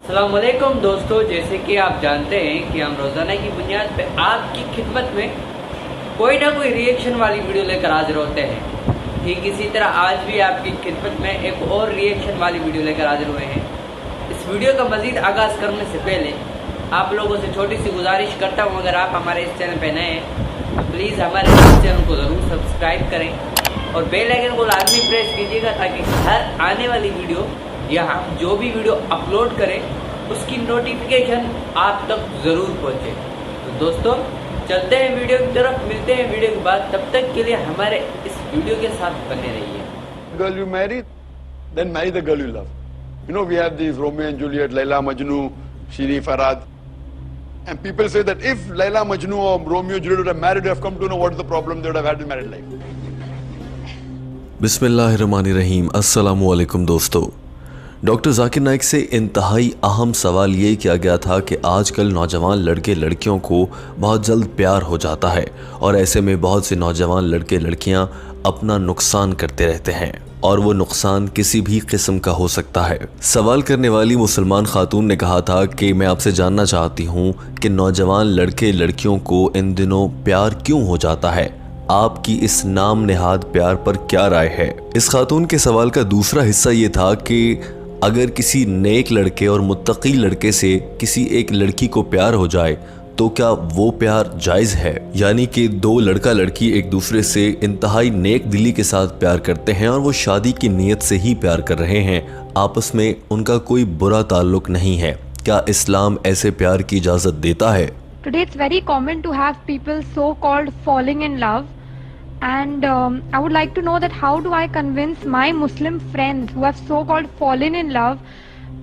अस्सलामुअलैकुम दोस्तों, जैसे कि आप जानते हैं कि हम रोज़ाना की बुनियाद पे आपकी खिदमत में कोई ना कोई रिएक्शन वाली वीडियो लेकर हाजिर होते हैं। ठीक इसी तरह आज भी आपकी खिदमत में एक और रिएक्शन वाली वीडियो लेकर हाजिर हुए हैं। इस वीडियो का मज़ीद आगाज़ करने से पहले आप लोगों से छोटी सी गुजारिश करता हूँ, अगर आप हमारे इस चैनल पर नए हैं तो प्लीज़ हमारे इस चैनल को ज़रूर सब्सक्राइब करें और बेल आइकन को लाजमी प्रेस कीजिएगा ताकि हर आने वाली वीडियो या हम जो भी वीडियो अपलोड करें उसकी नोटिफिकेशन आप तक ज़रूर पहुंचे। तो दोस्तों चलते हैं वीडियो की तरफ, मिलते हैं वीडियो के बाद। तब तक के लिए हमारे इस वीडियो के साथ बने रहिए। Girl you marry, then marry the girl you love. You know, we have these Romeo and Juliet, Laila Majnu, Shiri Farhad, and people say that if Laila Majnu or Romeo and Juliet would have married, would have come to know what is the problem, they would have had in married life. बिस्मिल्लाहिर्रहमानिर्रहीम। अस्सलामु अलैकुम दोस्तों। Doctor Zakir Naik से इंतहाई अहम सवाल ये किया गया था कि आजकल नौजवान लड़के लड़कियों को बहुत जल्द प्यार हो जाता है और ऐसे में बहुत से नौजवान लड़के लड़कियां अपना नुकसान करते रहते हैं और वो नुकसान किसी भी किस्म का हो सकता है। सवाल करने वाली मुसलमान खातून ने कहा था कि मैं आपसे जानना चाहती हूँ कि नौजवान लड़के लड़कियों को इन दिनों प्यार क्यों हो जाता है, आपकी इस नाम नेहाद प्यार पर क्या राय है। इस खातून के सवाल का दूसरा हिस्सा ये था कि अगर किसी नेक लड़के और मुत्तकी लड़के से किसी एक लड़की को प्यार हो जाए तो क्या वो प्यार जायज़ है, यानी कि दो लड़का लड़की एक दूसरे से इंतहाई नेक दिली के साथ प्यार करते हैं और वो शादी की नीयत से ही प्यार कर रहे हैं, आपस में उनका कोई बुरा ताल्लुक नहीं है, क्या इस्लाम ऐसे प्यार की इजाज़त देता है। Today it's very common to have people so-called falling in love. And I would like to know that how do I convince my Muslim friends who have so-called fallen in love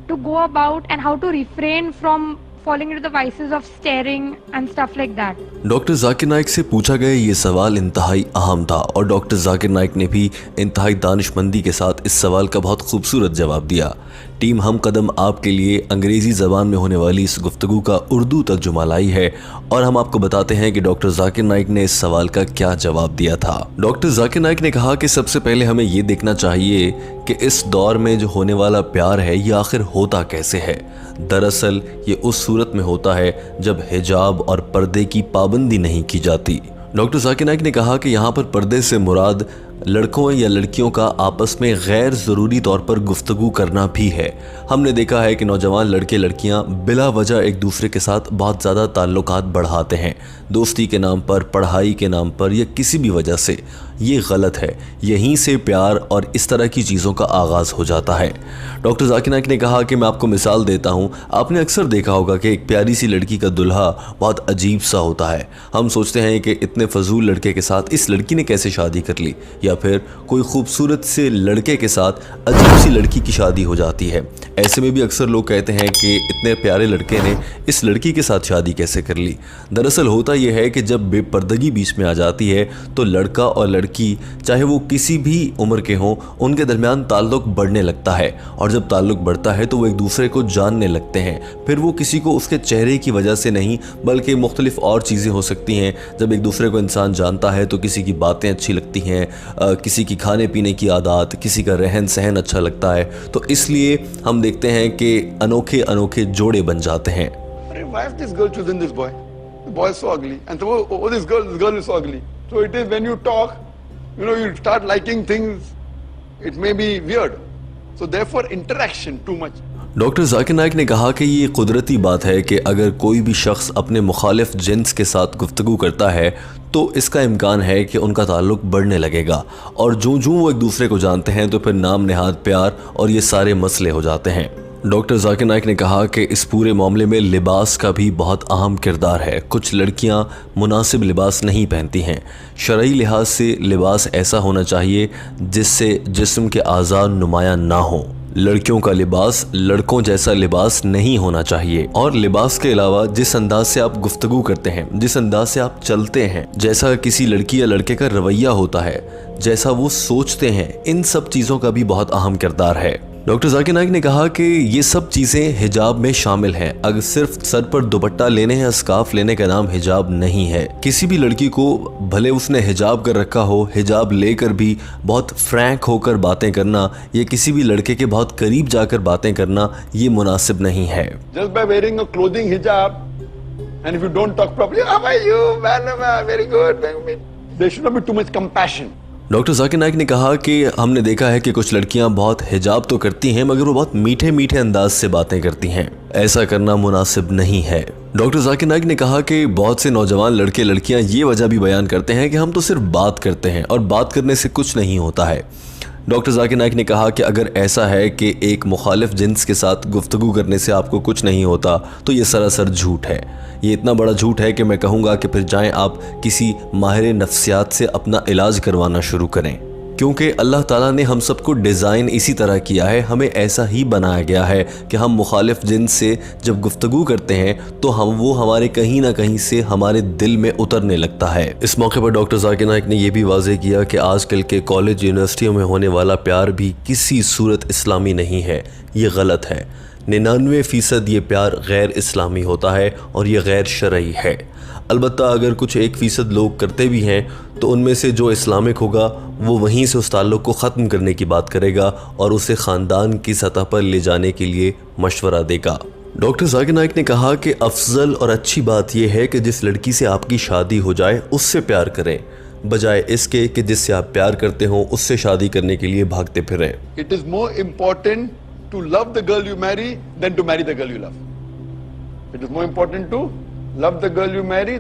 to go about and how to refrain from falling into the vices of staring and stuff like that. Doctor Zakir Naik से पूछा गया ये सवाल इंतहाई अहम था और doctor Zakir Naik ने भी इंतहाई दानिशमंदी के साथ इस सवाल का बहुत खूबसूरत जवाब दिया। टीम हम कदम आपके लिए अंग्रेज़ी ज़बान में होने वाली इस गुफ्तगू का उर्दू तर्जुमा लाई है और हम आपको बताते हैं कि डॉक्टर जाकिर नाइक ने इस सवाल का क्या जवाब दिया था। डॉक्टर जाकिर नाइक ने कहा कि सबसे पहले हमें ये देखना चाहिए कि इस दौर में जो होने वाला प्यार है ये आखिर होता कैसे है। दरअसल ये उस सूरत में होता है जब हिजाब और पर्दे की पाबंदी नहीं की जाती। डॉक्टर जाकिर नाइक ने कहा कि यहाँ पर पर्दे से मुराद लड़कों या लड़कियों का आपस में गैर ज़रूरी तौर पर गुफ्तगू करना भी है। हमने देखा है कि नौजवान लड़के लड़कियां बिला वजह एक दूसरे के साथ बहुत ज़्यादा ताल्लुकात बढ़ाते हैं, दोस्ती के नाम पर, पढ़ाई के नाम पर या किसी भी वजह से। ये गलत है, यहीं से प्यार और इस तरह की चीज़ों का आगाज़ हो जाता है। डॉक्टर जाकिर नाइक ने कहा कि मैं आपको मिसाल देता हूँ, आपने अक्सर देखा होगा कि एक प्यारी सी लड़की का दुल्हा बहुत अजीब सा होता है। हम सोचते हैं कि इतने फजूल लड़के के साथ इस लड़की ने कैसे शादी कर ली, या फिर कोई खूबसूरत से लड़के के साथ अजीब सी लड़की की शादी हो जाती है। ऐसे में भी अक्सर लोग कहते हैं कि इतने प्यारे लड़के ने इस लड़की के साथ शादी कैसे कर ली। दरअसल होता यह है कि जब बेपर्दगी बीच में आ जाती है तो लड़का और लड़की चाहे वो किसी भी उम्र के हों, उनके दरमियान ताल्लुक बढ़ने लगता है और जब ताल्लुक बढ़ता है तो वो एक दूसरे को जानने लगते हैं। फिर वो किसी को उसके चेहरे की वजह से नहीं बल्कि मुख्तलिफ और चीज़ें हो सकती हैं। जब एक दूसरे को इंसान जानता है तो किसी की बातें अच्छी लगती हैं, किसी की खाने पीने की आदत, किसी का रहन सहन अच्छा लगता है, तो इसलिए हम देखते हैं कि अनोखे अनोखे जोड़े बन जाते हैं। Why has this girl chosen this boy? The boy is so ugly, and so this girl is so ugly. So it is when you talk, you start liking things. It may be weird. So therefore, interaction too much. Doctor Zakir Naik ने कहा कि ये कुदरती बात है कि अगर कोई भी शख्स अपने मुखालिफ जिन्स के साथ गुफ्तगू करता है तो इसका इम्कान है कि उनका ताल्लुक बढ़ने लगेगा और जो वो एक दूसरे को जानते हैं तो फिर नाम नेहाद प्यार और ये सारे मसले हो जाते हैं। डॉक्टर जाकिर नाइक ने कहा कि इस पूरे मामले में लिबास का भी बहुत अहम किरदार है। कुछ लड़कियां मुनासिब लिबास नहीं पहनती हैं। शरई लिहाज से लिबास ऐसा होना चाहिए जिससे जिस्म के आज़ाद नुमायां ना हो। लड़कियों का लिबास लड़कों जैसा लिबास नहीं होना चाहिए और लिबास के अलावा जिस अंदाज से आप गुफ्तगू करते हैं, जिस अंदाज से आप चलते हैं, जैसा किसी लड़की या लड़के का रवैया होता है, जैसा वो सोचते हैं, इन सब चीज़ों का भी बहुत अहम किरदार है। डॉक्टर जाकिर नाइक ने कहा कि ये सब चीज़ें हिजाब में शामिल हैं। अगर सिर्फ सर पर दुपट्टा लेने या स्कार्फ लेने का नाम हिजाब नहीं है। किसी भी लड़की को भले उसने हिजाब कर रखा हो, हिजाब लेकर भी बहुत फ्रैंक होकर बातें करना या किसी भी लड़के के बहुत करीब जाकर बातें करना ये मुनासिब नहीं है। Just by wearing a clothing hijab, and if you don't talk properly, how are you? Very good. There should not be too much compassion. Doctor Zakir Naik ने कहा कि हमने देखा है कि कुछ लड़कियां बहुत हिजाब तो करती हैं मगर वो बहुत मीठे मीठे अंदाज से बातें करती हैं। ऐसा करना मुनासिब नहीं है। डॉक्टर जाकिर नाइक ने कहा कि बहुत से नौजवान लड़के लड़कियां ये वजह भी बयान करते हैं कि हम तो सिर्फ बात करते हैं और बात करने से कुछ नहीं होता है। डॉक्टर जाकिर नाइक ने कहा कि अगर ऐसा है कि एक मुखालिफ जिन्स के साथ गुफ्तगू करने से आपको कुछ नहीं होता तो ये सरासर झूठ है। ये इतना बड़ा झूठ है कि मैं कहूँगा कि फिर जाएं आप किसी माहिर नफ्सियात से अपना इलाज करवाना शुरू करें, क्योंकि अल्लाह ताला ने हम सबको डिज़ाइन इसी तरह किया है। हमें ऐसा ही बनाया गया है कि हम मुखालिफ जिन्स से जब गुफ्तगू करते हैं तो वो हमारे कहीं ना कहीं से हमारे दिल में उतरने लगता है। इस मौके पर डॉक्टर जाकिर नाइक ने यह भी वाज़ेह किया कि आजकल के कॉलेज यूनिवर्सिटियों में होने वाला प्यार भी किसी सूरत इस्लामी नहीं है। ये गलत है। 99% ये प्यार गैर इस्लामी होता है और ये गैर शरई है। अलबत्ता अगर कुछ 1% लोग करते भी हैं तो उनमें से जो इस्लामिक होगा वो वहीं से उस ताल्लुक़ को ख़त्म करने की बात करेगा और उसे ख़ानदान की सतह पर ले जाने के लिए मशवरा देगा। डॉक्टर जाकिर नाइक ने कहा कि अफजल और अच्छी बात यह है कि जिस लड़की से आपकी शादी हो जाए उससे प्यार करें, बजाय इसके कि जिससे आप प्यार करते हो उससे शादी करने के लिए भागते फिरें। It is more important to love the girl you marry than to marry the girl you love. It is more important to love the girl you marry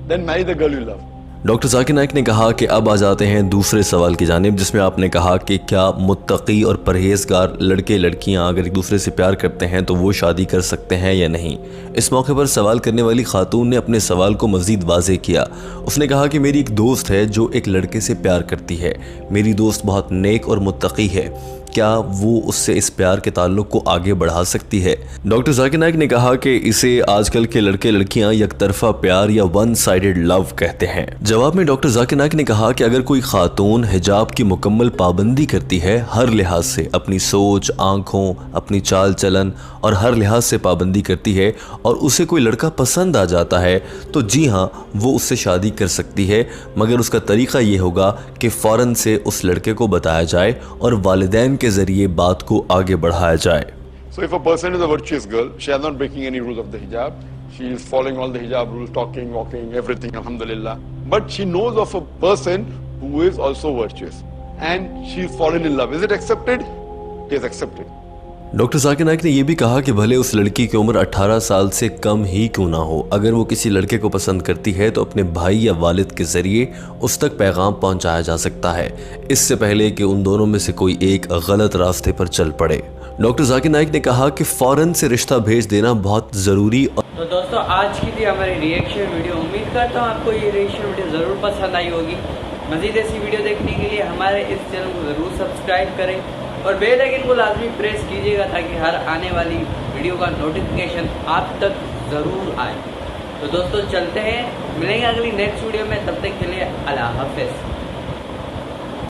than marry the girl you love. Doctor Zakir Naik ने कहा कि अब आ जाते हैं दूसरे सवाल की जानिब, जिसमें आपने कहा कि क्या मुत्तकी और परहेजगार लड़के लड़कियां अगर एक दूसरे से प्यार करते हैं तो वो शादी कर सकते हैं या नहीं। इस मौके पर सवाल करने वाली खातून ने अपने सवाल को मज़ीद वाज़ेह किया। उसने कहा कि मेरी एक दोस्त है जो एक लड़के से प्यार करती है। मेरी दोस्त बहुत नेक और मुत्तकी है, क्या वो उससे इस प्यार के ताल्लुक को आगे बढ़ा सकती है? डॉक्टर जाकिर नाइक ने कहा कि इसे आजकल के लड़के लड़कियां यकतरफा प्यार या वन साइडेड लव कहते हैं। जवाब में डॉक्टर जाकिर नाइक ने कहा कि अगर कोई खातून हिजाब की मुकम्मल पाबंदी करती है, हर लिहाज से अपनी सोच, आंखों, अपनी चाल चलन और हर लिहाज से पाबंदी करती है और उसे कोई लड़का पसंद आ जाता है तो जी हाँ, वो उससे शादी कर सकती है, मगर उसका तरीका ये होगा कि फ़ौरन से उस लड़के को बताया जाए और वालिदैन के जरिए बात को आगे बढ़ाया जाए। So if a person is a virtuous girl, she is not breaking any rules of the hijab. She is following all the hijab rules, talking, walking, everything, alhamdulillah. But she knows of a person who is also virtuous and she is fallen in love. Is it accepted? It is accepted. Doctor Zakir Naik ने यह भी कहा कि भले उस लड़की की उम्र 18 साल से कम ही क्यों ना हो, अगर वो किसी लड़के को पसंद करती है तो अपने भाई या वालिद के जरिए उस तक पैगाम पहुंचाया जा सकता है, इससे पहले कि उन दोनों में से कोई एक गलत रास्ते पर चल पड़े। डॉक्टर जाकिर नाइक ने कहा कि फौरन से रिश्ता भेज देना बहुत ज़रूरी। तो दोस्तों, आज की थी हमारी रिएक्शन वीडियो। उम्मीद करता हूँ आपको ये रिएक्शन वीडियो ज़रूर पसंद आई होगी। मज़ीद ऐसी वीडियो देखने के लिए हमारे इस चैनल को ज़रूर सब्सक्राइब करें और बेल आइकन को लाजमी प्रेस कीजिएगा ताकि हर आने वाली वीडियो का नोटिफिकेशन आप तक ज़रूर आए। तो दोस्तों चलते हैं, मिलेंगे अगली नेक्स्ट वीडियो में। तब तक के लिए अल्लाह हाफ़िज़।